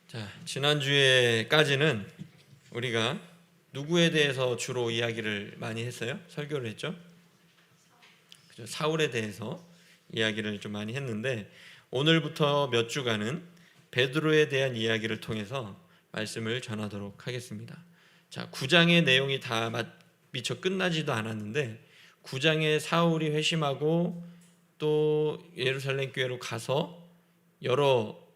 자, 지난주에까지는 우리가 누구에 대해서 주로 이야기를 많이 했어요? 설교를 했죠? 그죠? 사울에 대해서 이야기를 좀 많이 했는데 오늘부터 몇 주간은 베드로에 대한 이야기를 통해서 말씀을 전하도록 하겠습니다. 자, 9장의 내용이 다 미처 끝나지도 않았는데 9장에 사울이 회심하고 또 예루살렘 교회로 가서 여러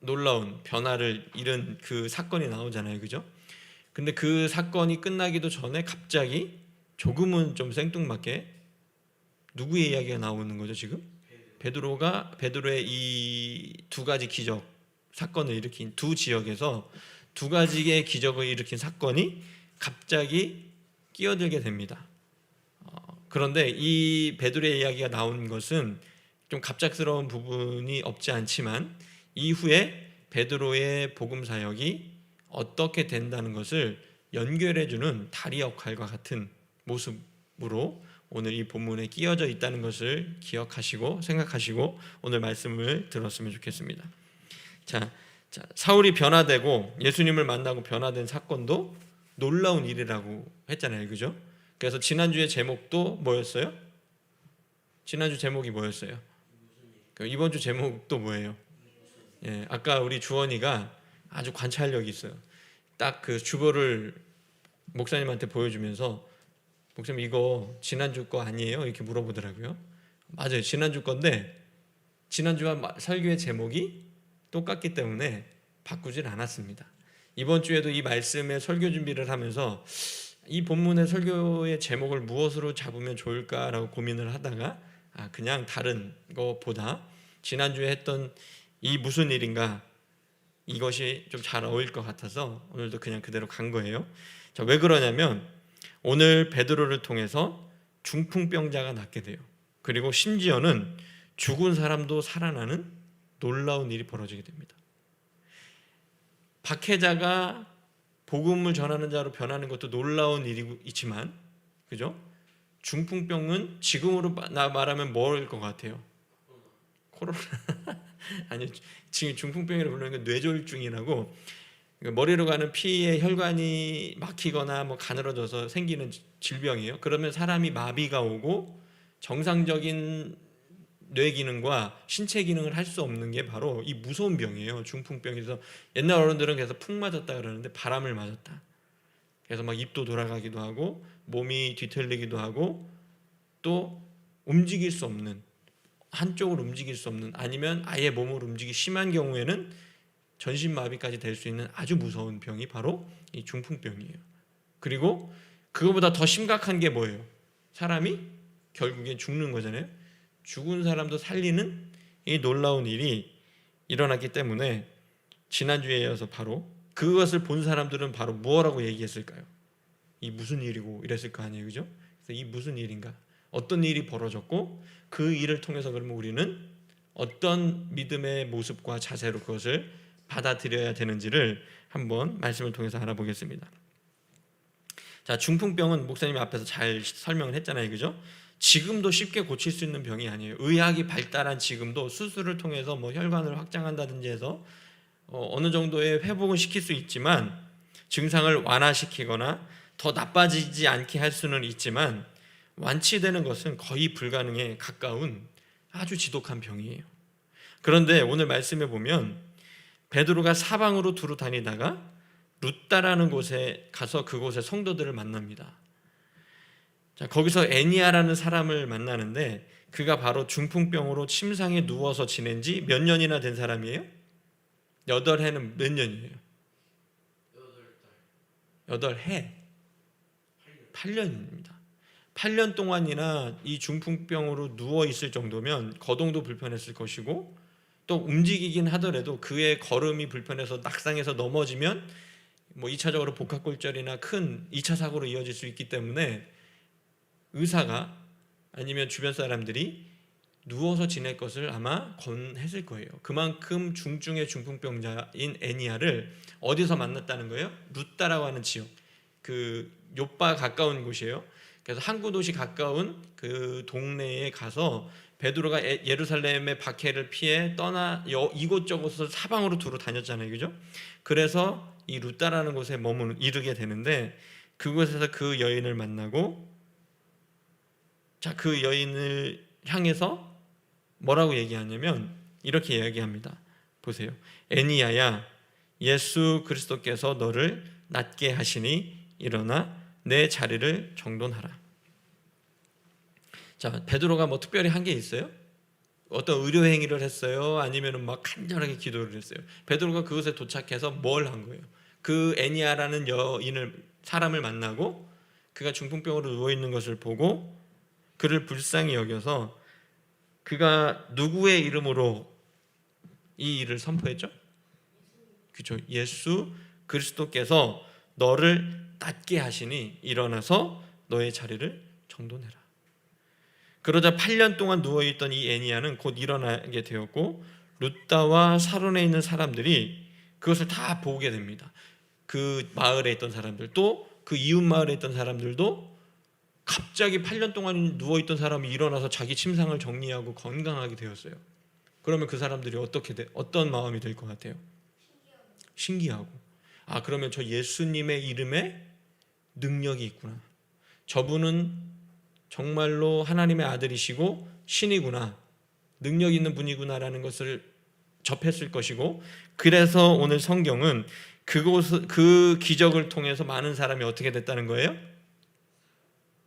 놀라운 변화를 이룬 그 사건이 나오잖아요, 그죠? 근데 그 사건이 끝나기도 전에 갑자기 조금은 좀 생뚱맞게 누구의 이야기가 나오는 거죠, 지금? 베드로의 이 두 가지 기적 사건을 일으킨 두 지역에서 두 가지의 기적을 일으킨 사건이 갑자기 끼어들게 됩니다. 그런데 이 베드로의 이야기가 나온 것은 좀 갑작스러운 부분이 없지 않지만 이후에 베드로의 복음 사역이 어떻게 된다는 것을 연결해주는 다리 역할과 같은 모습으로 오늘 이 본문에 끼어져 있다는 것을 기억하시고 생각하시고 오늘 말씀을 들었으면 좋겠습니다. 자, 사울이 변화되고 예수님을 만나고 변화된 사건도 놀라운 일이라고 했잖아요, 그죠? 그래서 지난주의 제목도 뭐였어요? 지난주 제목이 뭐였어요? 이번 주 제목도 뭐예요? 예, 아까 우리 주원이가 아주 관찰력이 있어요. 딱 그 주보를 목사님한테 보여주면서 목사님 이거 지난주 거 아니에요? 이렇게 물어보더라고요. 맞아요, 지난주 건데 지난주와 설교의 제목이 똑같기 때문에 바꾸질 않았습니다. 이번 주에도 이 말씀의 설교 준비를 하면서 이 본문의 설교의 제목을 무엇으로 잡으면 좋을까라고 고민을 하다가 그냥 다른 것보다 지난주에 했던 이 무슨 일인가 이것이 좀 잘 어울릴 것 같아서 오늘도 그냥 그대로 간 거예요. 자, 왜 그러냐면 오늘 베드로를 통해서 중풍병자가 낫게 돼요. 그리고 심지어는 죽은 사람도 살아나는 놀라운 일이 벌어지게 됩니다. 박해자가 복음을 전하는 자로 변하는 것도 놀라운 일이지만, 그죠? 중풍병은 지금으로 말하면 뭐일 것 같아요? 코로나 아니, 지금 중풍병이라고 부르는 건 뇌졸중이라고 머리로 가는 피의 혈관이 막히거나 뭐 가늘어져서 생기는 질병이에요. 그러면 사람이 마비가 오고 정상적인 뇌 기능과 신체 기능을 할 수 없는 게 바로 이 무서운 병이에요. 중풍병에서 옛날 어른들은 그래서 푹 맞았다 그러는데 바람을 맞았다. 그래서 막 입도 돌아가기도 하고 몸이 뒤틀리기도 하고 또 움직일 수 없는, 한쪽으로 움직일 수 없는, 아니면 아예 몸을 움직이기 심한 경우에는 전신마비까지 될 수 있는 아주 무서운 병이 바로 이 중풍병이에요. 그리고 그거보다 더 심각한 게 뭐예요? 사람이 결국엔 죽는 거잖아요. 죽은 사람도 살리는 이 놀라운 일이 일어났기 때문에 지난주에 이어서 바로 그것을 본 사람들은 바로 뭐라고 얘기했을까요? 이 무슨 일이고 이랬을 거 아니에요, 그죠? 그래서 이 무슨 일인가? 어떤 일이 벌어졌고 그 일을 통해서 그러면 우리는 어떤 믿음의 모습과 자세로 그것을 받아들여야 되는지를 한번 말씀을 통해서 알아보겠습니다. 자, 중풍병은 목사님이 앞에서 잘 설명을 했잖아요, 그죠? 지금도 쉽게 고칠 수 있는 병이 아니에요. 의학이 발달한 지금도 수술을 통해서 뭐 혈관을 확장한다든지 해서 어느 정도의 회복은 시킬 수 있지만 증상을 완화시키거나 더 나빠지지 않게 할 수는 있지만 완치되는 것은 거의 불가능에 가까운 아주 지독한 병이에요. 그런데 오늘 말씀에 보면 베드로가 사방으로 두루 다니다가 룻다라는 곳에 가서 그곳의 성도들을 만납니다. 자, 거기서 애니아라는 사람을 만나는데 그가 바로 중풍병으로 침상에 누워서 지낸 지 몇 년이나 된 사람이에요? 8해는 몇 년이에요? 8해 8년입니다. 8년 동안이나 이 중풍병으로 누워있을 정도면 거동도 불편했을 것이고 또 움직이긴 하더라도 그의 걸음이 불편해서 낙상해서 넘어지면 뭐 2차적으로 복합골절이나 큰 2차 사고로 이어질 수 있기 때문에 의사가 아니면 주변 사람들이 누워서 지낼 것을 아마 권했을 거예요. 그만큼 중증의 중풍병자인 애니아를 어디서 만났다는 거예요? 룻다라고 하는 지역, 그 요빠 가까운 곳이에요. 그래서 항구 도시 가까운 그 동네에 가서 베드로가 예루살렘의 박해를 피해 떠나 이곳저곳을 사방으로 두루 다녔잖아요, 그죠? 그래서 이 루다라는 곳에 이르게 되는데 그곳에서 그 여인을 만나고, 자, 그 여인을 향해서 뭐라고 얘기하냐면 이렇게 이야기합니다. 보세요. 애니야야, 예수 그리스도께서 너를 낫게 하시니 일어나 내 자리를 정돈하라. 자, 베드로가 뭐 특별히 한 게 있어요? 어떤 의료 행위를 했어요? 아니면은 막 간절하게 기도를 했어요? 베드로가 그곳에 도착해서 뭘 한 거예요? 그 애니야라는 사람을 만나고 그가 중풍병으로 누워 있는 것을 보고 그를 불쌍히 여겨서 그가 누구의 이름으로 이 일을 선포했죠? 그렇죠. 예수 그리스도께서 너를 낫게 하시니 일어나서 너의 자리를 정돈해라. 그러자 8년 동안 누워있던 이 애니야는 곧 일어나게 되었고 루다와 사론에 있는 사람들이 그것을 다 보게 됩니다. 그 마을에 있던 사람들, 또 그 이웃 마을에 있던 사람들도 갑자기 8년 동안 누워있던 사람이 일어나서 자기 침상을 정리하고 건강하게 되었어요. 그러면 그 사람들이 어떤 마음이 될 것 같아요? 신기하고, 아, 그러면 저 예수님의 이름에 능력이 있구나. 저분은 정말로 하나님의 아들이시고 신이구나, 능력 있는 분이구나라는 것을 접했을 것이고, 그래서 오늘 성경은 그 기적을 통해서 많은 사람이 어떻게 됐다는 거예요?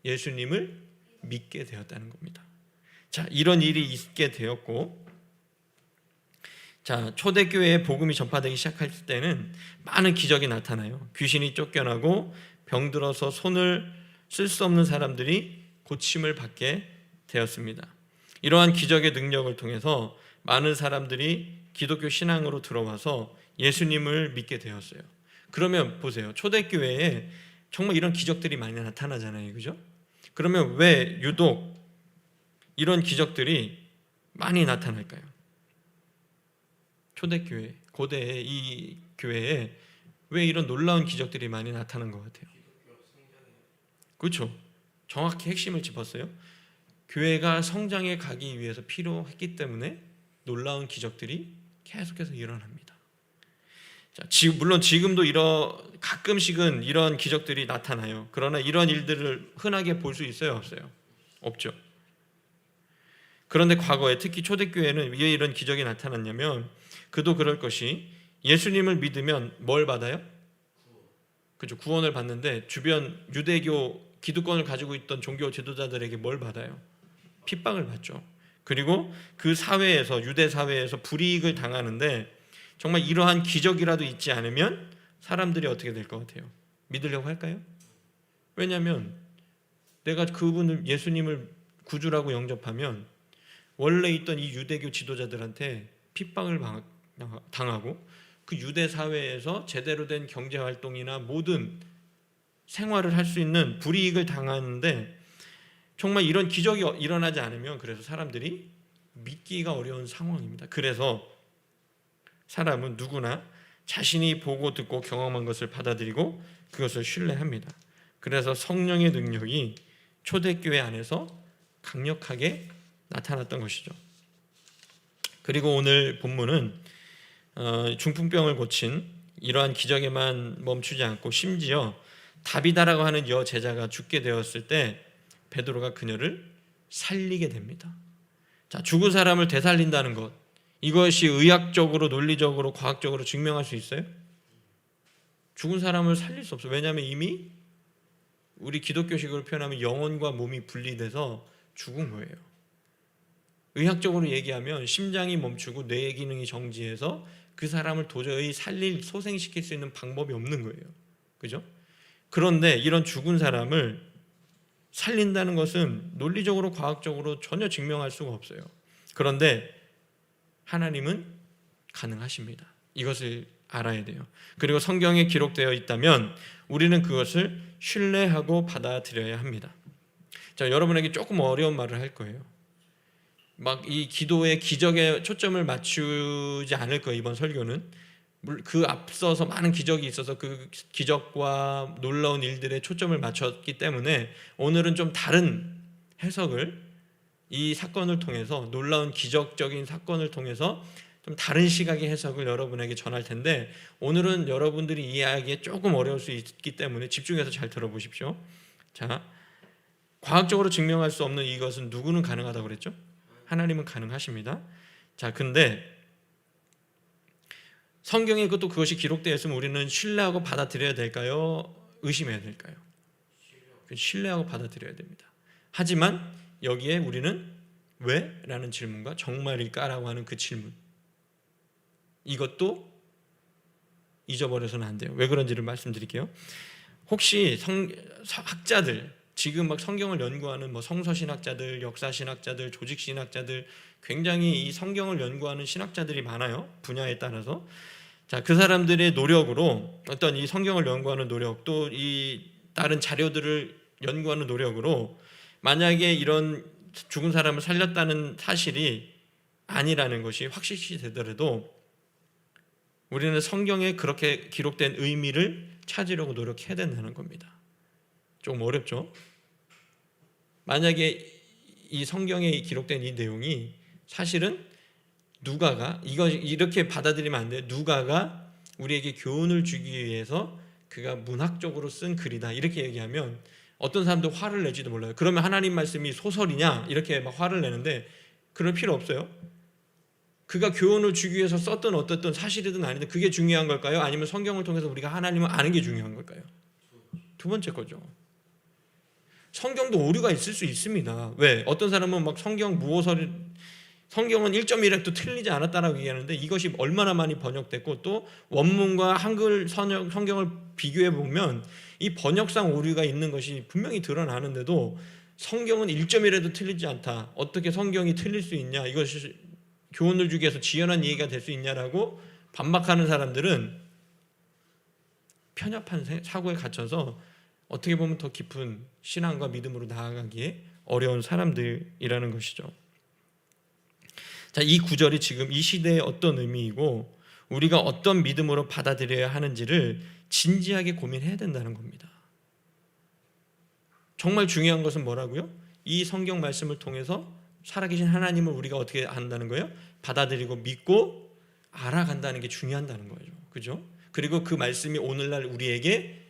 예수님을 믿게 되었다는 겁니다. 자, 이런 일이 있게 되었고, 자, 초대교회에 복음이 전파되기 시작할 때는 많은 기적이 나타나요. 귀신이 쫓겨나고 병들어서 손을 쓸 수 없는 사람들이 고침을 받게 되었습니다. 이러한 기적의 능력을 통해서 많은 사람들이 기독교 신앙으로 들어와서 예수님을 믿게 되었어요. 그러면 보세요. 초대교회에 정말 이런 기적들이 많이 나타나잖아요, 그죠? 그러면 왜 유독 이런 기적들이 많이 나타날까요? 초대교회, 고대의 이 교회에 왜 이런 놀라운 기적들이 많이 나타난 것 같아요? 그렇죠. 정확히 핵심을 짚었어요. 교회가 성장해 가기 위해서 필요했기 때문에 놀라운 기적들이 계속해서 일어납니다. 자, 물론 지금도 가끔씩은 이런 기적들이 나타나요. 그러나 이런 일들을 흔하게 볼 수 있어요, 없어요? 없죠. 그런데 과거에 특히 초대교회는 왜 이런 기적이 나타났냐면, 그도 그럴 것이 예수님을 믿으면 뭘 받아요? 그죠, 구원을 받는데 주변 유대교 기득권을 가지고 있던 종교 지도자들에게 뭘 받아요? 핍박을 받죠. 그리고 그 사회에서, 유대 사회에서 불이익을 당하는데 정말 이러한 기적이라도 있지 않으면 사람들이 어떻게 될 것 같아요? 믿으려고 할까요? 왜냐하면 내가 그분을, 예수님을 구주라고 영접하면 원래 있던 이 유대교 지도자들한테 핍박을 당하고 그 유대 사회에서 제대로 된 경제활동이나 모든 생활을 할 수 있는 불이익을 당하는데, 정말 이런 기적이 일어나지 않으면 그래서 사람들이 믿기가 어려운 상황입니다. 그래서 사람은 누구나 자신이 보고 듣고 경험한 것을 받아들이고 그것을 신뢰합니다. 그래서 성령의 능력이 초대교회 안에서 강력하게 나타났던 것이죠. 그리고 오늘 본문은 중풍병을 고친 이러한 기적에만 멈추지 않고 심지어 다비다라고 하는 여제자가 죽게 되었을 때 베드로가 그녀를 살리게 됩니다. 자, 죽은 사람을 되살린다는 것, 이것이 의학적으로, 논리적으로, 과학적으로 증명할 수 있어요? 죽은 사람을 살릴 수 없어요. 왜냐하면 이미 우리 기독교식으로 표현하면 영혼과 몸이 분리돼서 죽은 거예요. 의학적으로 얘기하면 심장이 멈추고 뇌의 기능이 정지해서 그 사람을 도저히 소생시킬 수 있는 방법이 없는 거예요. 그죠? 그런데 이런 죽은 사람을 살린다는 것은 논리적으로, 과학적으로 전혀 증명할 수가 없어요. 그런데 하나님은 가능하십니다. 이것을 알아야 돼요. 그리고 성경에 기록되어 있다면 우리는 그것을 신뢰하고 받아들여야 합니다. 자, 여러분에게 조금 어려운 말을 할 거예요. 막 이 기도의 기적에 초점을 맞추지 않을 거예요, 이번 설교는. 그 앞서서 많은 기적이 있어서 그 기적과 놀라운 일들에 초점을 맞췄기 때문에 오늘은 좀 다른 해석을 이 사건을 통해서, 놀라운 기적적인 사건을 통해서 좀 다른 시각의 해석을 여러분에게 전할 텐데, 오늘은 여러분들이 이해하기에 조금 어려울 수 있기 때문에 집중해서 잘 들어보십시오. 자, 과학적으로 증명할 수 없는 이것은 누구는 가능하다고 그랬죠? 하나님은 가능하십니다. 자, 근데 성경에 그것이 기록되어 있으면 우리는 신뢰하고 받아들여야 될까요? 의심해야 될까요? 신뢰하고 받아들여야 됩니다. 하지만 여기에 우리는 왜? 라는 질문과 정말일까? 라고 하는 그 질문, 이것도 잊어버려서는 안 돼요. 왜 그런지를 말씀드릴게요. 혹시 학자들, 지금 막 성경을 연구하는 성서신학자들, 역사신학자들, 조직신학자들, 굉장히 이 성경을 연구하는 신학자들이 많아요. 분야에 따라서. 자, 그 사람들의 노력으로, 어떤 이 성경을 연구하는 노력, 또 이 다른 자료들을 연구하는 노력으로 만약에 이런 죽은 사람을 살렸다는 사실이 아니라는 것이 확실시 되더라도 우리는 성경에 그렇게 기록된 의미를 찾으려고 노력해야 된다는 겁니다. 조금 어렵죠? 만약에 이 성경에 기록된 이 내용이 사실은 누가가 이거 이렇게 받아들이면 안 돼요. 누가가 우리에게 교훈을 주기 위해서 그가 문학적으로 쓴 글이다, 이렇게 얘기하면 어떤 사람도 화를 내지도 몰라요. 그러면 하나님 말씀이 소설이냐 이렇게 막 화를 내는데, 그럴 필요 없어요. 그가 교훈을 주기 위해서 썼던 어떻든 사실이든 아니든 그게 중요한 걸까요? 아니면 성경을 통해서 우리가 하나님을 아는 게 중요한 걸까요? 두 번째 거죠. 성경도 오류가 있을 수 있습니다. 왜? 어떤 사람은 막 성경은 1.1획도 틀리지 않았다라고 얘기하는데, 이것이 얼마나 많이 번역됐고 또 원문과 한글 성경을 비교해 보면 이 번역상 오류가 있는 것이 분명히 드러나는데도 성경은 1.1에도 틀리지 않다, 어떻게 성경이 틀릴 수 있냐, 이것이 교훈을 주기 위해서 지어낸 얘기가 될 수 있냐라고 반박하는 사람들은 편협한 사고에 갇혀서 어떻게 보면 더 깊은 신앙과 믿음으로 나아가기에 어려운 사람들이라는 것이죠. 자, 이 구절이 지금 이 시대에 어떤 의미이고 우리가 어떤 믿음으로 받아들여야 하는지를 진지하게 고민해야 된다는 겁니다. 정말 중요한 것은 뭐라고요? 이 성경 말씀을 통해서 살아계신 하나님을 우리가 어떻게 한다는 거예요? 받아들이고 믿고 알아간다는 게 중요하다는 거죠. 그죠? 그리고 그 말씀이 오늘날 우리에게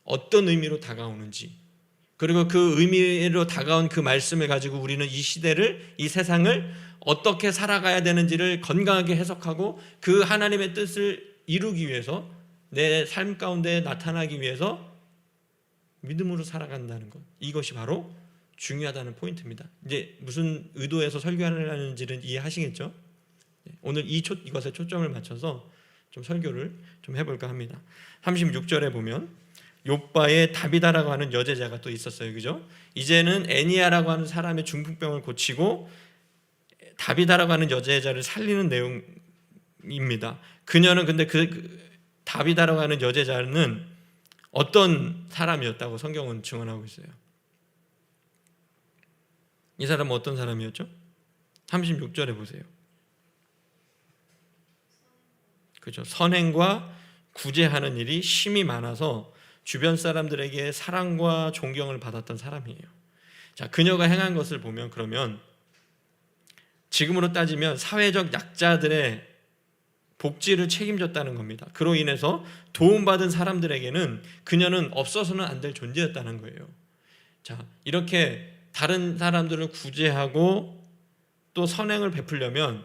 어떤 의미로 다가오는지, 그리고 그 의미로 다가온 그 말씀을 가지고 우리는 이 시대를, 이 세상을 어떻게 살아가야 되는지를 건강하게 해석하고 그 하나님의 뜻을 이루기 위해서, 내 삶 가운데 나타나기 위해서 믿음으로 살아간다는 것, 이것이 바로 중요하다는 포인트입니다. 이제 무슨 의도에서 설교하는지는 이해하시겠죠? 오늘 이것에 초점을 맞춰서 좀 설교를 좀 해볼까 합니다. 36절에 보면 욥바에 다비다라고 하는 여제자가 또 있었어요. 그죠? 이제는 애니아라고 하는 사람의 중풍병을 고치고 다비다라고 하는 여제자를 살리는 내용입니다. 그녀는 근데 다비다라고 하는 여제자는 어떤 사람이었다고 성경은 증언하고 있어요. 이 사람은 어떤 사람이었죠? 36절에 보세요. 그죠? 선행과 구제하는 일이 심히 많아서 주변 사람들에게 사랑과 존경을 받았던 사람이에요. 자, 그녀가 행한 것을 보면, 그러면 지금으로 따지면 사회적 약자들의 복지를 책임졌다는 겁니다. 그로 인해서 도움받은 사람들에게는 그녀는 없어서는 안 될 존재였다는 거예요. 자, 이렇게 다른 사람들을 구제하고 또 선행을 베풀려면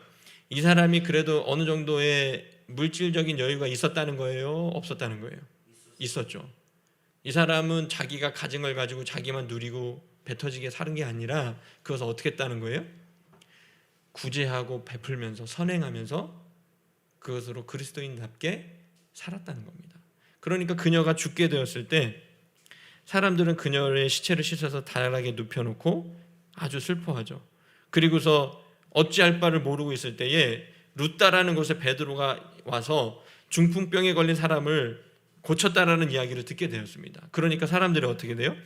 이 사람이 그래도 어느 정도의 물질적인 여유가 있었다는 거예요? 없었다는 거예요? 있었죠. 이 사람은 자기가 가진 걸 가지고 자기만 누리고 배 터지게 사는 게 아니라 그것을 어떻게 했다는 거예요? 구제하고 베풀면서 선행하면서 그것으로 그리스도인답게 살았다는 겁니다. 그러니까 그녀가 죽게 되었을 때 사람들은 그녀의 시체를 씻어서 다양하게 눕혀놓고 아주 슬퍼하죠. 그리고서 어찌할 바를 모르고 있을 때에 루다라는 곳에 베드로가 와서 중풍병에 걸린 사람을 고쳤다라는 이야기를 듣게 되었습니다. 그러니까 사람들이 어떻게 돼요?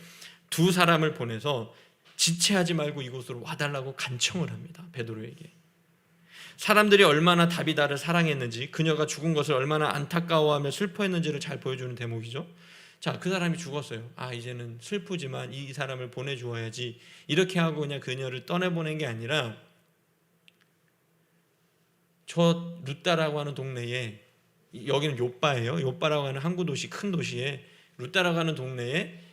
두 사람을 보내서 지체하지 말고 이곳으로 와달라고 간청을 합니다. 베드로에게. 사람들이 얼마나 다비다를 사랑했는지, 그녀가 죽은 것을 얼마나 안타까워하며 슬퍼했는지를 잘 보여주는 대목이죠. 자, 그 사람이 죽었어요. 이제는 슬프지만 이 사람을 보내주어야지, 이렇게 하고 그냥 그녀를 떠내보낸 게 아니라 저 루따라고 하는 동네에, 여기는 요빠예요. 요빠라고 하는 항구 도시, 큰 도시에 루따라고 하는 동네에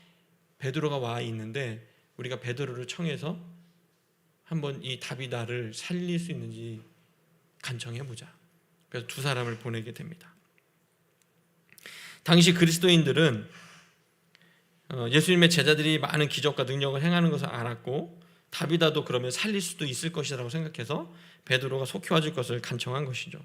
베드로가 와 있는데, 우리가 베드로를 청해서 한번 이 다비다를 살릴 수 있는지 간청해보자. 그래서 두 사람을 보내게 됩니다. 당시 그리스도인들은 예수님의 제자들이 많은 기적과 능력을 행하는 것을 알았고, 다비다도 그러면 살릴 수도 있을 것이라고 생각해서 베드로가 속혀와줄 것을 간청한 것이죠.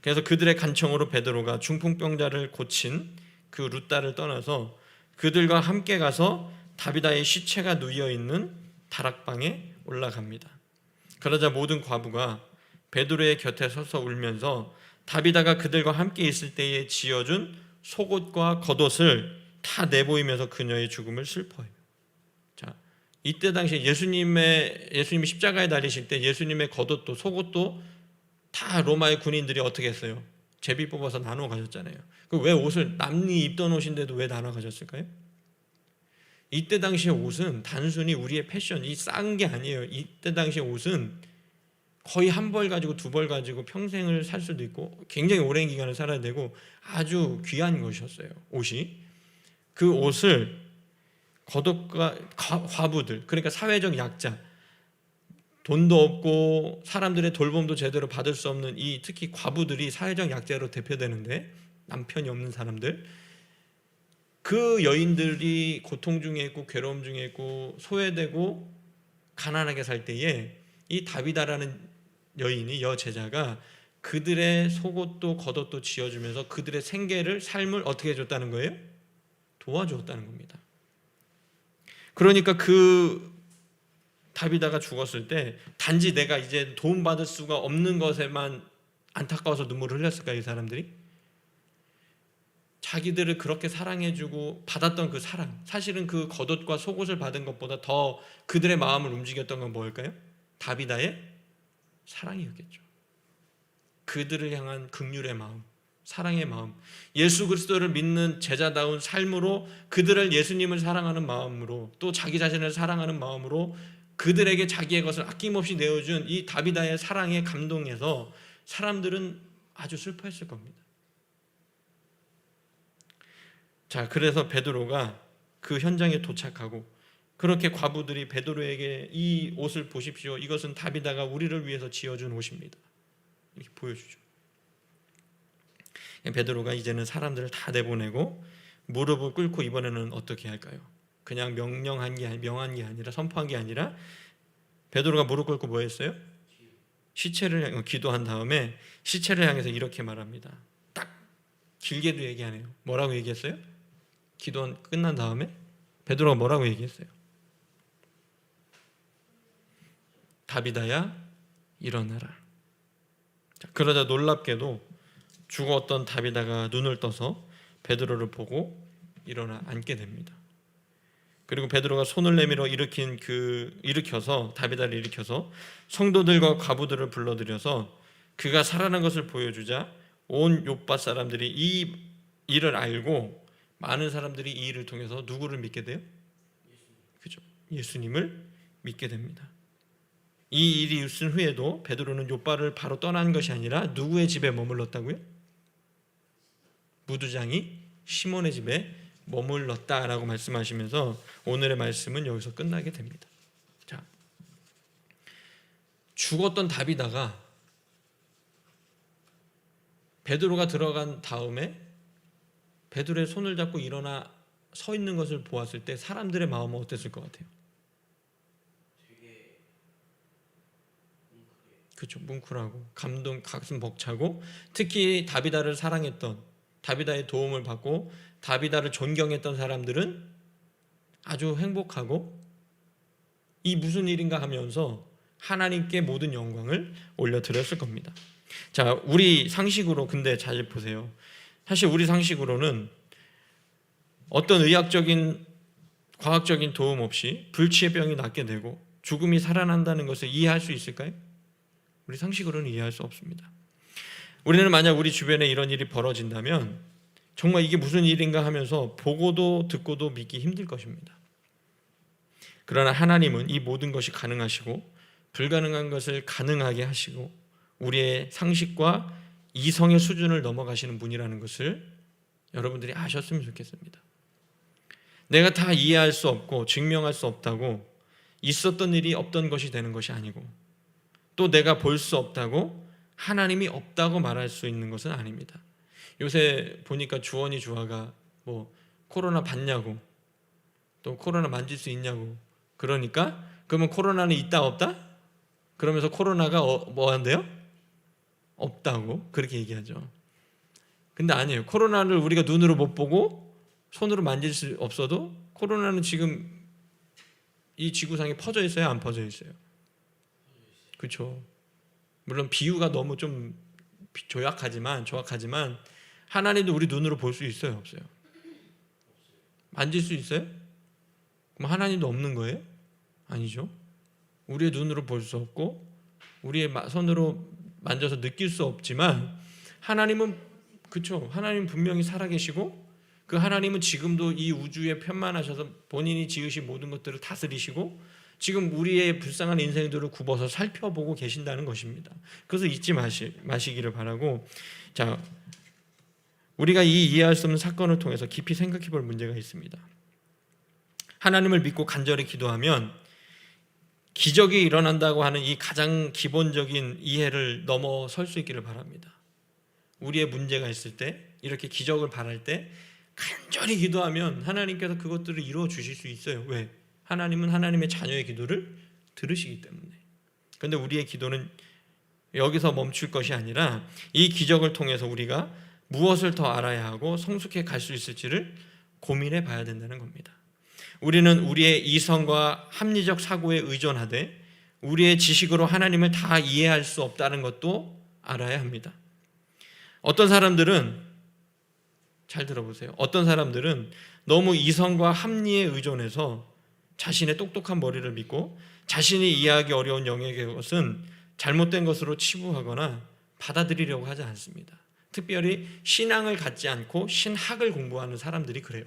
그래서 그들의 간청으로 베드로가 중풍병자를 고친 그 루따를 떠나서 그들과 함께 가서 다비다의 시체가 누워 있는 다락방에 올라갑니다. 그러자 모든 과부가 베드로의 곁에 서서 울면서 다비다가 그들과 함께 있을 때에 지어준 속옷과 겉옷을 다 내보이면서 그녀의 죽음을 슬퍼해요. 자, 이때 당시에 예수님이 십자가에 달리실 때 예수님의 겉옷도 속옷도 다 로마의 군인들이 어떻게 했어요? 제비 뽑아서 나눠 가졌잖아요. 왜 옷을 남이 입던 옷인데도 왜 나눠 가졌을까요? 이때 당시의 옷은 단순히 우리의 패션이 싼 게 아니에요. 이때 당시의 옷은 거의 한 벌 가지고 두 벌 가지고 평생을 살 수도 있고 굉장히 오랜 기간을 살아야 되고 아주 귀한 것이었어요. 옷이. 그 옷을 겉옷과 과부들, 그러니까 사회적 약자, 돈도 없고 사람들의 돌봄도 제대로 받을 수 없는 이 특히 과부들이 사회적 약자로 대표되는데, 남편이 없는 사람들, 그 여인들이 고통 중에 있고 괴로움 중에 있고 소외되고 가난하게 살 때에 이 다비다라는 여인이, 여제자가 그들의 속옷도 겉옷도 지어주면서 그들의 생계를, 삶을 어떻게 해줬다는 거예요? 도와주었다는 겁니다. 그러니까 그 다비다가 죽었을 때 단지 내가 이제 도움받을 수가 없는 것에만 안타까워서 눈물을 흘렸을까요? 이 사람들이? 자기들을 그렇게 사랑해주고 받았던 그 사랑, 사실은 그 겉옷과 속옷을 받은 것보다 더 그들의 마음을 움직였던 건 뭘까요? 다비다의 사랑이었겠죠. 그들을 향한 긍휼의 마음, 사랑의 마음, 예수 그리스도를 믿는 제자다운 삶으로 그들을, 예수님을 사랑하는 마음으로, 또 자기 자신을 사랑하는 마음으로 그들에게 자기의 것을 아낌없이 내어준 이 다비다의 사랑에 감동해서 사람들은 아주 슬퍼했을 겁니다. 자, 그래서 베드로가 그 현장에 도착하고, 그렇게 과부들이 베드로에게 이 옷을 보십시오, 이것은 다비다가 우리를 위해서 지어준 옷입니다, 이렇게 보여주죠. 베드로가 이제는 사람들을 다 내보내고 무릎을 꿇고 이번에는 어떻게 할까요? 그냥 명한 게 아니라, 선포한 게 아니라 베드로가 무릎 꿇고 뭐 했어요? 시체를 향해 기도한 다음에 시체를 향해서 이렇게 말합니다. 딱 길게도 얘기 안 해요. 뭐라고 얘기했어요? 기도 끝난 다음에 베드로가 뭐라고 얘기했어요? 다비다야 일어나라. 자, 그러자 놀랍게도 죽었던 다비다가 눈을 떠서 베드로를 보고 일어나 앉게 됩니다. 그리고 베드로가 손을 내밀어 일으켜서 다비다를 일으켜서 성도들과 과부들을 불러들여서 그가 살아난 것을 보여주자 온 요빠 사람들이 이 일을 알고, 많은 사람들이 이 일을 통해서 누구를 믿게 돼요? 그죠? 예수님을 믿게 됩니다. 이 일이 있은 후에도 베드로는 요빠를 바로 떠난 것이 아니라 누구의 집에 머물렀다고요? 무두장이 시몬의 집에 머물렀다라고 말씀하시면서 오늘의 말씀은 여기서 끝나게 됩니다. 자, 죽었던 다비다가 베드로가 들어간 다음에 베드로의 손을 잡고 일어나 서 있는 것을 보았을 때 사람들의 마음은 어땠을 것 같아요? 되게 그렇죠, 뭉클하고 감동, 가슴 벅차고, 특히 다비다를 사랑했던, 다비다의 도움을 받고 다비다를 존경했던 사람들은 아주 행복하고 이 무슨 일인가 하면서 하나님께 모든 영광을 올려드렸을 겁니다. 자, 우리 상식으로 근데 잘 보세요. 사실 우리 상식으로는 어떤 의학적인, 과학적인 도움 없이 불치의 병이 낫게 되고 죽음이 살아난다는 것을 이해할 수 있을까요? 우리 상식으로는 이해할 수 없습니다. 우리는 만약 우리 주변에 이런 일이 벌어진다면 정말 이게 무슨 일인가 하면서 보고도 듣고도 믿기 힘들 것입니다. 그러나 하나님은 이 모든 것이 가능하시고 불가능한 것을 가능하게 하시고 우리의 상식과 이성의 수준을 넘어가시는 분이라는 것을 여러분들이 아셨으면 좋겠습니다. 내가 다 이해할 수 없고 증명할 수 없다고 있었던 일이 없던 것이 되는 것이 아니고 또 내가 볼 수 없다고 하나님이 없다고 말할 수 있는 것은 아닙니다. 요새 보니까 주원이 주화가 뭐 코로나 봤냐고 또 코로나 만질 수 있냐고 그러니까 그러면 코로나는 있다 없다? 그러면서 코로나가 뭐 한대요? 없다고 그렇게 얘기하죠. 근데 아니에요. 코로나를 우리가 눈으로 못 보고 손으로 만질 수 없어도 코로나는 지금 이 지구상에 퍼져 있어요? 안 퍼져 있어요? 그렇죠. 물론 비유가 너무 좀 조악하지만 하나님도 우리 눈으로 볼 수 있어요? 없어요? 만질 수 있어요? 그럼 하나님도 없는 거예요? 아니죠. 우리의 눈으로 볼 수 없고 우리의 손으로 만져서 느낄 수 없지만 하나님은 그렇죠. 하나님은 분명히 살아계시고 그 하나님은 지금도 이 우주에 편만하셔서 본인이 지으신 모든 것들을 다스리시고 지금 우리의 불쌍한 인생들을 굽어서 살펴보고 계신다는 것입니다. 그래서 잊지 마시기를 바라고, 자, 우리가 이 이해할 수 없는 사건을 통해서 깊이 생각해 볼 문제가 있습니다. 하나님을 믿고 간절히 기도하면 기적이 일어난다고 하는 이 가장 기본적인 이해를 넘어설 수 있기를 바랍니다. 우리의 문제가 있을 때 이렇게 기적을 바랄 때 간절히 기도하면 하나님께서 그것들을 이루어 주실 수 있어요. 왜? 하나님은 하나님의 자녀의 기도를 들으시기 때문에. 그런데 우리의 기도는 여기서 멈출 것이 아니라 이 기적을 통해서 우리가 무엇을 더 알아야 하고 성숙해 갈 수 있을지를 고민해 봐야 된다는 겁니다. 우리는 우리의 이성과 합리적 사고에 의존하되 우리의 지식으로 하나님을 다 이해할 수 없다는 것도 알아야 합니다. 어떤 사람들은, 잘 들어보세요. 어떤 사람들은 너무 이성과 합리에 의존해서 자신의 똑똑한 머리를 믿고 자신이 이해하기 어려운 영역의 것은 잘못된 것으로 치부하거나 받아들이려고 하지 않습니다. 특별히 신앙을 갖지 않고 신학을 공부하는 사람들이 그래요.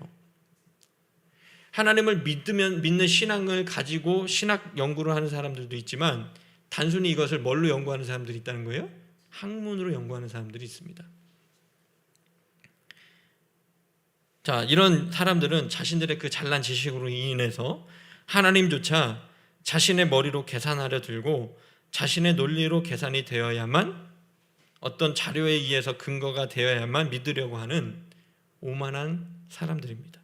하나님을 믿는 신앙을 가지고 신학 연구를 하는 사람들도 있지만 단순히 이것을 뭘로 연구하는 사람들이 있다는 거예요? 학문으로 연구하는 사람들이 있습니다. 자, 이런 사람들은 자신들의 그 잘난 지식으로 인해서 하나님조차 자신의 머리로 계산하려 들고 자신의 논리로 계산이 되어야만, 어떤 자료에 의해서 근거가 되어야만 믿으려고 하는 오만한 사람들입니다.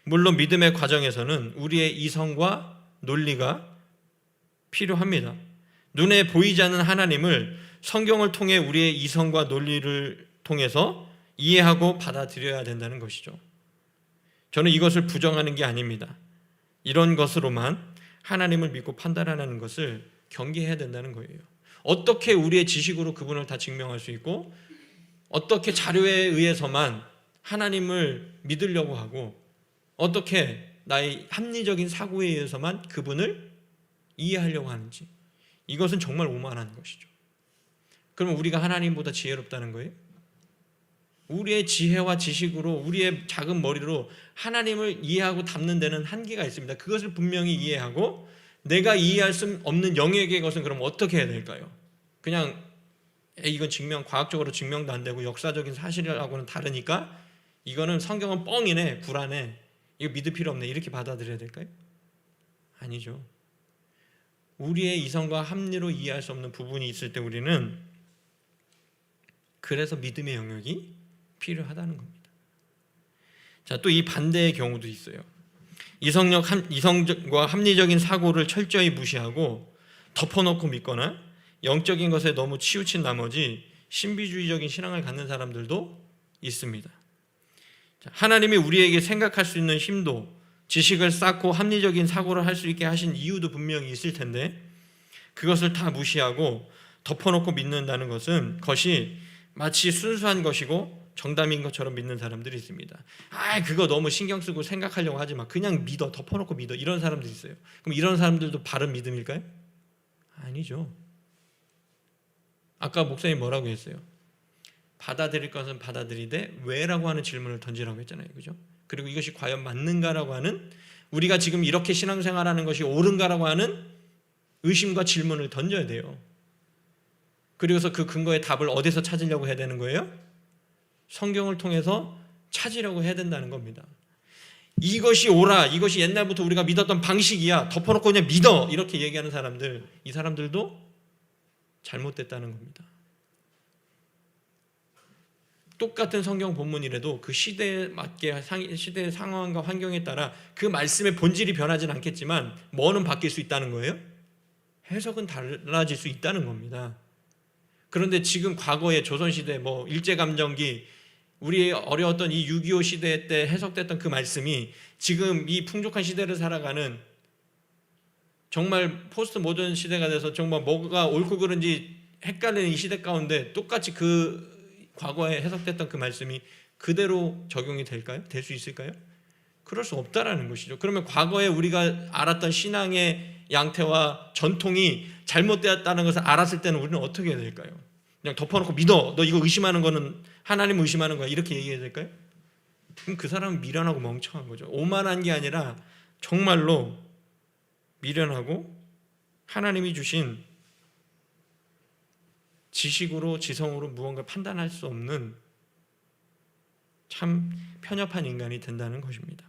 물론 믿음의 과정에서는 우리의 이성과 논리가 필요합니다. 눈에 보이지 않는 하나님을 성경을 통해 우리의 이성과 논리를 통해서 이해하고 받아들여야 된다는 것이죠. 저는 이것을 부정하는 게 아닙니다. 이런 것으로만 하나님을 믿고 판단하는 것을 경계해야 된다는 거예요. 어떻게 우리의 지식으로 그분을 다 증명할 수 있고 어떻게 자료에 의해서만 하나님을 믿으려고 하고 어떻게 나의 합리적인 사고에 의해서만 그분을 이해하려고 하는지, 이것은 정말 오만한 것이죠. 그러면 우리가 하나님보다 지혜롭다는 거예요? 우리의 지혜와 지식으로 우리의 작은 머리로 하나님을 이해하고 담는 데는 한계가 있습니다. 그것을 분명히 이해하고 내가 이해할 수 없는 영역의 것은 그럼 어떻게 해야 될까요? 그냥 이건 과학적으로 증명도 안 되고 역사적인 사실하고는 다르니까 이거는 성경은 뻥이네, 구라네, 이거 믿을 필요 없네, 이렇게 받아들여야 될까요? 아니죠. 우리의 이성과 합리로 이해할 수 없는 부분이 있을 때 우리는 그래서 믿음의 영역이 필요하다는 겁니다. 자, 또 이 반대의 경우도 있어요. 이성과 합리적인 사고를 철저히 무시하고 덮어놓고 믿거나 영적인 것에 너무 치우친 나머지 신비주의적인 신앙을 갖는 사람들도 있습니다. 자, 하나님이 우리에게 생각할 수 있는 힘도 지식을 쌓고 합리적인 사고를 할 수 있게 하신 이유도 분명히 있을 텐데 그것을 다 무시하고 덮어놓고 믿는다는 것이 마치 순수한 것이고 정답인 것처럼 믿는 사람들이 있습니다. 그거 너무 신경 쓰고 생각하려고 하지 마, 그냥 믿어, 덮어놓고 믿어, 이런 사람들이 있어요. 그럼 이런 사람들도 바른 믿음일까요? 아니죠. 아까 목사님 뭐라고 했어요? 받아들일 것은 받아들이되 왜라고 하는 질문을 던지라고 했잖아요. 그죠? 그리고 이것이 과연 맞는가라고 하는, 우리가 지금 이렇게 신앙생활하는 것이 옳은가라고 하는 의심과 질문을 던져야 돼요. 그리고서 그 근거의 답을 어디서 찾으려고 해야 되는 거예요? 성경을 통해서 찾으려고 해야 된다는 겁니다. 이것이 옳아, 이것이 옛날부터 우리가 믿었던 방식이야, 덮어놓고 그냥 믿어, 이렇게 얘기하는 사람들, 이 사람들도 잘못됐다는 겁니다. 똑같은 성경 본문이라도 그 시대에 맞게, 시대의 상황과 환경에 따라 그 말씀의 본질이 변하지는 않겠지만 뭐는 바뀔 수 있다는 거예요? 해석은 달라질 수 있다는 겁니다. 그런데 지금 과거의 조선시대, 일제감정기, 우리의 어려웠던 이 6.25 시대 때 해석됐던 그 말씀이 지금 이 풍족한 시대를 살아가는 정말 포스트 모던 시대가 돼서 정말 뭐가 옳고 그른지 헷갈리는 이 시대 가운데 똑같이 그 과거에 해석됐던 그 말씀이 그대로 적용이 될까요? 될 수 있을까요? 그럴 수 없다라는 것이죠. 그러면 과거에 우리가 알았던 신앙의 양태와 전통이 잘못되었다는 것을 알았을 때는 우리는 어떻게 해야 될까요? 그냥 덮어놓고 믿어, 너 이거 의심하는 거는 하나님 의심하는 거야, 이렇게 얘기해야 될까요? 그럼 그 사람은 미련하고 멍청한 거죠. 오만한 게 아니라 정말로 미련하고 하나님이 주신 지식으로, 지성으로 무언가 판단할 수 없는 참 편협한 인간이 된다는 것입니다.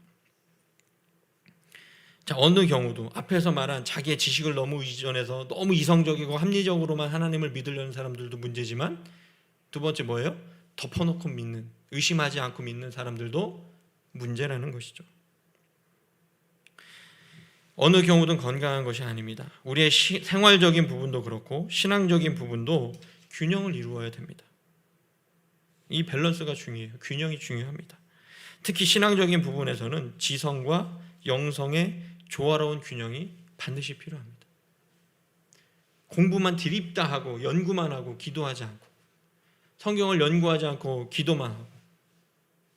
자, 어느 경우도 앞에서 말한 자기의 지식을 너무 의존해서 너무 이성적이고 합리적으로만 하나님을 믿으려는 사람들도 문제지만, 두 번째 뭐예요? 덮어놓고 믿는, 의심하지 않고 믿는 사람들도 문제라는 것이죠. 어느 경우든 건강한 것이 아닙니다. 우리의 생활적인 부분도 그렇고 신앙적인 부분도 균형을 이루어야 됩니다. 이 밸런스가 중요해요. 균형이 중요합니다. 특히 신앙적인 부분에서는 지성과 영성의 조화로운 균형이 반드시 필요합니다. 공부만 드립다 하고 연구만 하고 기도하지 않고, 성경을 연구하지 않고 기도만 하고,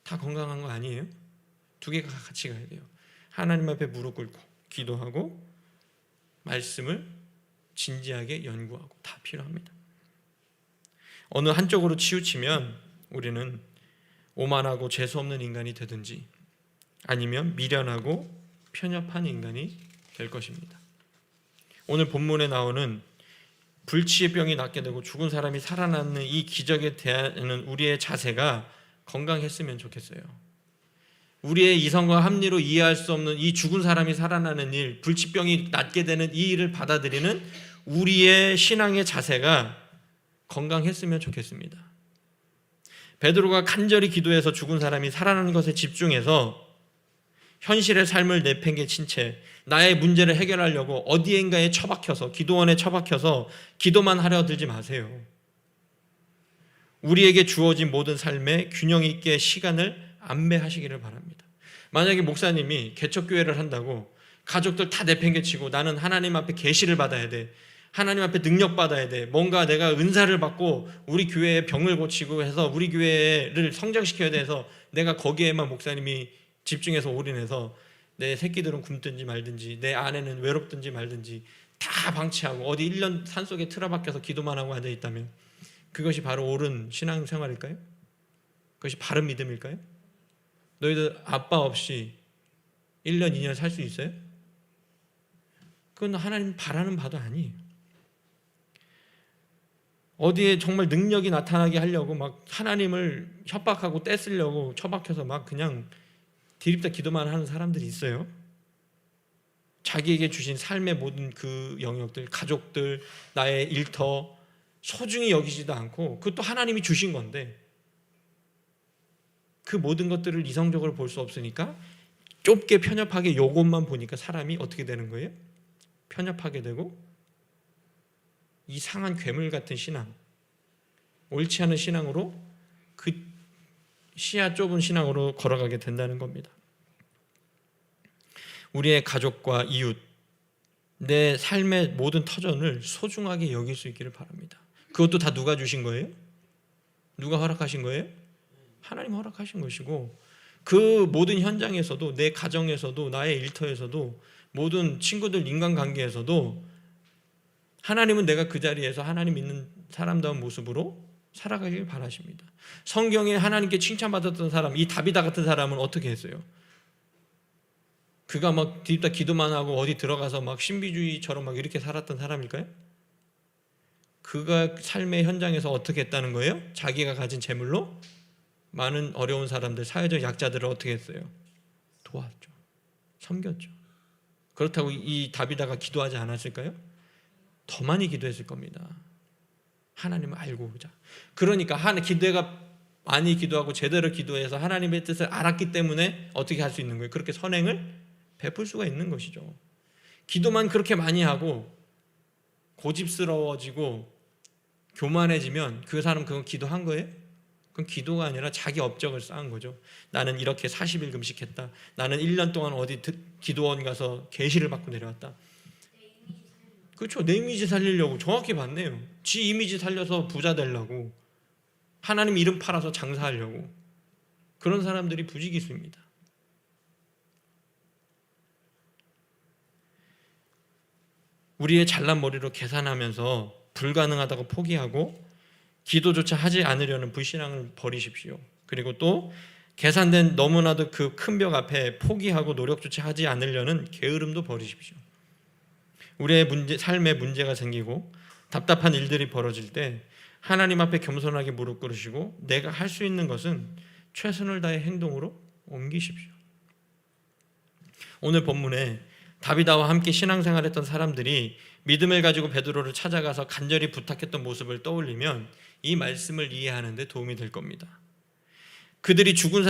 다 건강한 거 아니에요? 두 개가 같이 가야 돼요. 하나님 앞에 무릎 꿇고 기도하고 말씀을 진지하게 연구하고, 다 필요합니다. 어느 한쪽으로 치우치면 우리는 오만하고 재수없는 인간이 되든지 아니면 미련하고 편협한 인간이 될 것입니다. 오늘 본문에 나오는 불치의 병이 낫게 되고 죽은 사람이 살아나는 이 기적에 대한 우리의 자세가 건강했으면 좋겠어요. 우리의 이성과 합리로 이해할 수 없는 이 죽은 사람이 살아나는 일, 불치병이 낫게 되는 이 일을 받아들이는 우리의 신앙의 자세가 건강했으면 좋겠습니다. 베드로가 간절히 기도해서 죽은 사람이 살아나는 것에 집중해서 현실의 삶을 내팽개친 채 나의 문제를 해결하려고 어디엔가에 처박혀서, 기도원에 처박혀서 기도만 하려 들지 마세요. 우리에게 주어진 모든 삶에 균형 있게 시간을 안배하시기를 바랍니다. 만약에 목사님이 개척교회를 한다고 가족들 다 내팽개치고 나는 하나님 앞에 계시를 받아야 돼, 하나님 앞에 능력 받아야 돼, 뭔가 내가 은사를 받고 우리 교회의 병을 고치고 해서 우리 교회를 성장시켜야 돼서 내가 거기에만 목사님이 집중해서 올인해서 내 새끼들은 굶든지 말든지 내 아내는 외롭든지 말든지 다 방치하고 어디 1년 산속에 틀어박혀서 기도만 하고 앉아있다면 그것이 바로 옳은 신앙생활일까요? 그것이 바른 믿음일까요? 너희들 아빠 없이 1년 2년 살 수 있어요? 그건 하나님 바라는 바도 아니에요. 어디에 정말 능력이 나타나게 하려고 막 하나님을 협박하고 떼쓰려고 처박혀서 막 그냥 디립다 기도만 하는 사람들이 있어요. 자기에게 주신 삶의 모든 그 영역들, 가족들, 나의 일터 소중히 여기지도 않고, 그것도 하나님이 주신 건데 그 모든 것들을 이성적으로 볼 수 없으니까 좁게 편협하게 요것만 보니까 사람이 어떻게 되는 거예요? 편협하게 되고 이상한 괴물 같은 신앙, 옳지 않은 신앙으로, 그 시야 좁은 신앙으로 걸어가게 된다는 겁니다. 우리의 가족과 이웃, 내 삶의 모든 터전을 소중하게 여길 수 있기를 바랍니다. 그것도 다 누가 주신 거예요? 누가 허락하신 거예요? 하나님 허락하신 것이고, 그 모든 현장에서도, 내 가정에서도, 나의 일터에서도, 모든 친구들 인간관계에서도 하나님은 내가 그 자리에서 하나님 있는 사람다운 모습으로 살아가길 바라십니다. 성경에 하나님께 칭찬받았던 사람, 이 다비다 같은 사람은 어떻게 했어요? 그가 막 뒤집다 기도만 하고 어디 들어가서 막 신비주의처럼 막 이렇게 살았던 사람일까요? 그가 삶의 현장에서 어떻게 했다는 거예요? 자기가 가진 재물로 많은 어려운 사람들, 사회적 약자들을 어떻게 했어요? 도왔죠. 섬겼죠. 그렇다고 이 다비다가 기도하지 않았을까요? 더 많이 기도했을 겁니다. 하나님을 알고 보자. 그러니까 기도가 많이 기도하고 제대로 기도해서 하나님의 뜻을 알았기 때문에 어떻게 할 수 있는 거예요? 그렇게 선행을 베풀 수가 있는 것이죠. 기도만 그렇게 많이 하고 고집스러워지고 교만해지면 그 사람 그건 기도한 거예요? 그건 기도가 아니라 자기 업적을 쌓은 거죠. 나는 이렇게 40일 금식했다. 나는 1년 동안 어디 기도원 가서 계시를 받고 내려왔다. 그렇죠. 내 이미지 살리려고 정확히 봤네요. 지 이미지 살려서 부자 되려고, 하나님 이름 팔아서 장사하려고. 그런 사람들이 부지기수입니다. 우리의 잘난 머리로 계산하면서 불가능하다고 포기하고 기도조차 하지 않으려는 불신앙을 버리십시오. 그리고 또 계산된 너무나도 그 큰 벽 앞에 포기하고 노력조차 하지 않으려는 게으름도 버리십시오. 우리의 삶에 문제가 생기고 답답한 일들이 벌어질 때 하나님 앞에 겸손하게 무릎 꿇으시고 내가 할 수 있는 것은 최선을 다해 행동으로 옮기십시오. 오늘 본문에 다비다와 함께 신앙생활했던 사람들이 믿음을 가지고 베드로를 찾아가서 간절히 부탁했던 모습을 떠올리면 이 말씀을 이해하는 데 도움이 될 겁니다. 그들은 죽은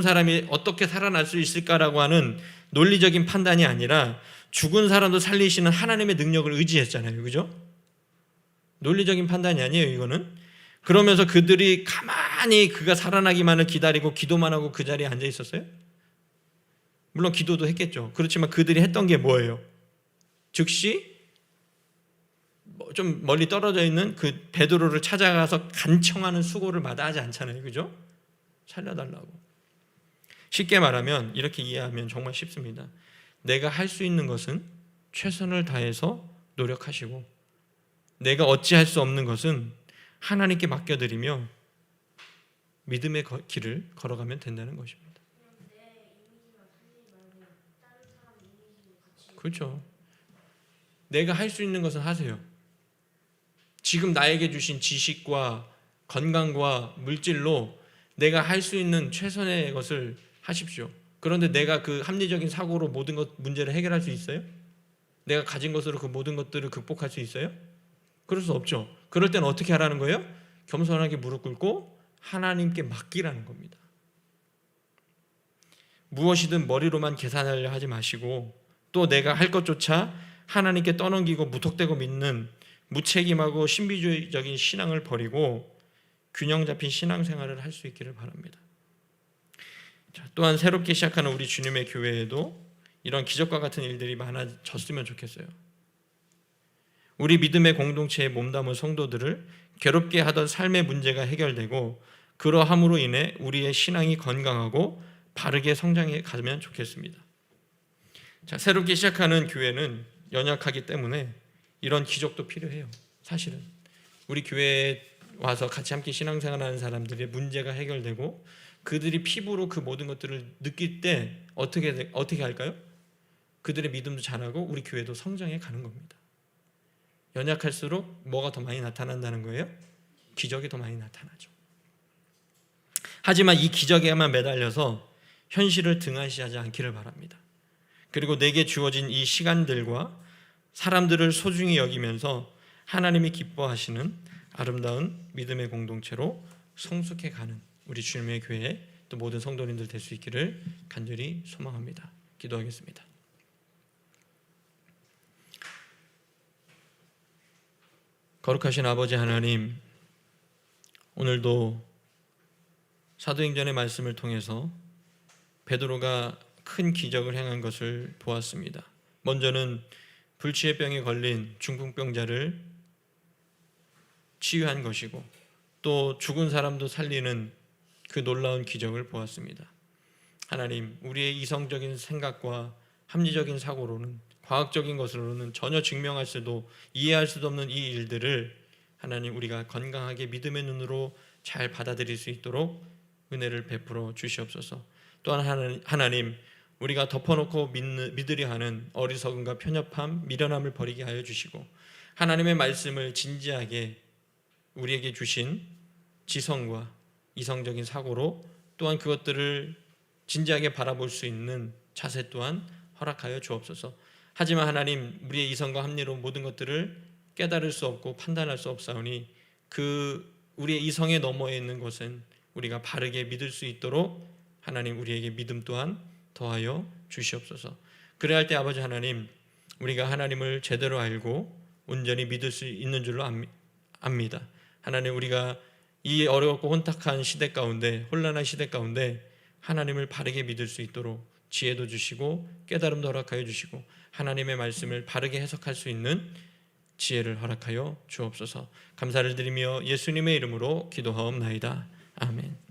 사람이 어떻게 살아날 수 있을까라고 하는 논리적인 판단이 아니라 죽은 사람도 살리시는 하나님의 능력을 의지했잖아요. 그죠? 논리적인 판단이 아니에요, 이거는. 그러면서 그들이 가만히 그가 살아나기만을 기다리고 기도만 하고 그 자리에 앉아 있었어요? 물론 기도도 했겠죠. 그렇지만 그들이 했던 게 뭐예요? 즉시 좀 멀리 떨어져 있는 그 베드로를 찾아가서 간청하는 수고를 마다하지 않잖아요. 그죠? 살려달라고. 쉽게 말하면 이렇게 이해하면 정말 쉽습니다. 내가 할 수 있는 것은 최선을 다해서 노력하시고 내가 어찌할 수 없는 것은 하나님께 맡겨드리며 믿음의 길을 걸어가면 된다는 것입니다. 그렇죠. 내가 할 수 있는 것은 하세요. 지금 나에게 주신 지식과 건강과 물질로 내가 할 수 있는 최선의 것을 하십시오. 그런데 내가 그 합리적인 사고로 모든 문제를 해결할 수 있어요? 내가 가진 것으로 그 모든 것들을 극복할 수 있어요? 그럴 수 없죠. 그럴 때는 어떻게 하라는 거예요? 겸손하게 무릎 꿇고 하나님께 맡기라는 겁니다. 무엇이든 머리로만 계산하려 하지 마시고 또 내가 할 것조차 하나님께 떠넘기고 무턱대고 믿는 무책임하고 신비주의적인 신앙을 버리고 균형 잡힌 신앙생활을 할 수 있기를 바랍니다. 자, 또한 새롭게 시작하는 우리 주님의 교회에도 이런 기적과 같은 일들이 많아졌으면 좋겠어요. 우리 믿음의 공동체에 몸담은 성도들을 괴롭게 하던 삶의 문제가 해결되고 그러함으로 인해 우리의 신앙이 건강하고 바르게 성장해 가면 좋겠습니다. 자, 새롭게 시작하는 교회는 연약하기 때문에 이런 기적도 필요해요. 사실은 우리 교회에 와서 같이 함께 신앙생활하는 사람들의 문제가 해결되고 그들이 피부로 그 모든 것들을 느낄 때 어떻게 할까요? 그들의 믿음도 자라고 우리 교회도 성장해 가는 겁니다. 연약할수록 뭐가 더 많이 나타난다는 거예요? 기적이 더 많이 나타나죠. 하지만 이 기적에만 매달려서 현실을 등한시하지 않기를 바랍니다. 그리고 내게 주어진 이 시간들과 사람들을 소중히 여기면서 하나님이 기뻐하시는 아름다운 믿음의 공동체로 성숙해가는 우리 주님의 교회 또 모든 성도님들 될 수 있기를 간절히 소망합니다. 기도하겠습니다. 거룩하신 아버지 하나님, 오늘도 사도행전의 말씀을 통해서 베드로가 큰 기적을 행한 것을 보았습니다. 먼저는 불치의 병에 걸린 중풍병자를 치유한 것이고 또 죽은 사람도 살리는 그 놀라운 기적을 보았습니다. 하나님, 우리의 이성적인 생각과 합리적인 사고로는 과학적인 것으로는 전혀 증명할 수도 이해할 수도 없는 이 일들을 하나님 우리가 건강하게 믿음의 눈으로 잘 받아들일 수 있도록 은혜를 베풀어 주시옵소서. 또한 하나님 우리가 덮어놓고 믿으려 하는 어리석음과 편협함, 미련함을 버리게 하여 주시고 하나님의 말씀을 진지하게 우리에게 주신 지성과 이성적인 사고로 또한 그것들을 진지하게 바라볼 수 있는 자세 또한 허락하여 주옵소서. 하지만 하나님 우리의 이성과 합리로 모든 것들을 깨달을 수 없고 판단할 수 없사오니 그 우리의 이성에 너머에 있는 것은 우리가 바르게 믿을 수 있도록 하나님 우리에게 믿음 또한 더하여 주시옵소서. 그래야 할 때 아버지 하나님 우리가 하나님을 제대로 알고 온전히 믿을 수 있는 줄로 압니다. 하나님 우리가 이 어렵고 혼탁한 시대 가운데 혼란한 시대 가운데 하나님을 바르게 믿을 수 있도록 지혜도 주시고 깨달음도 허락하여 주시고 하나님의 말씀을 바르게 해석할 수 있는 지혜를 허락하여 주옵소서. 감사를 드리며 예수님의 이름으로 기도하옵나이다. 아멘.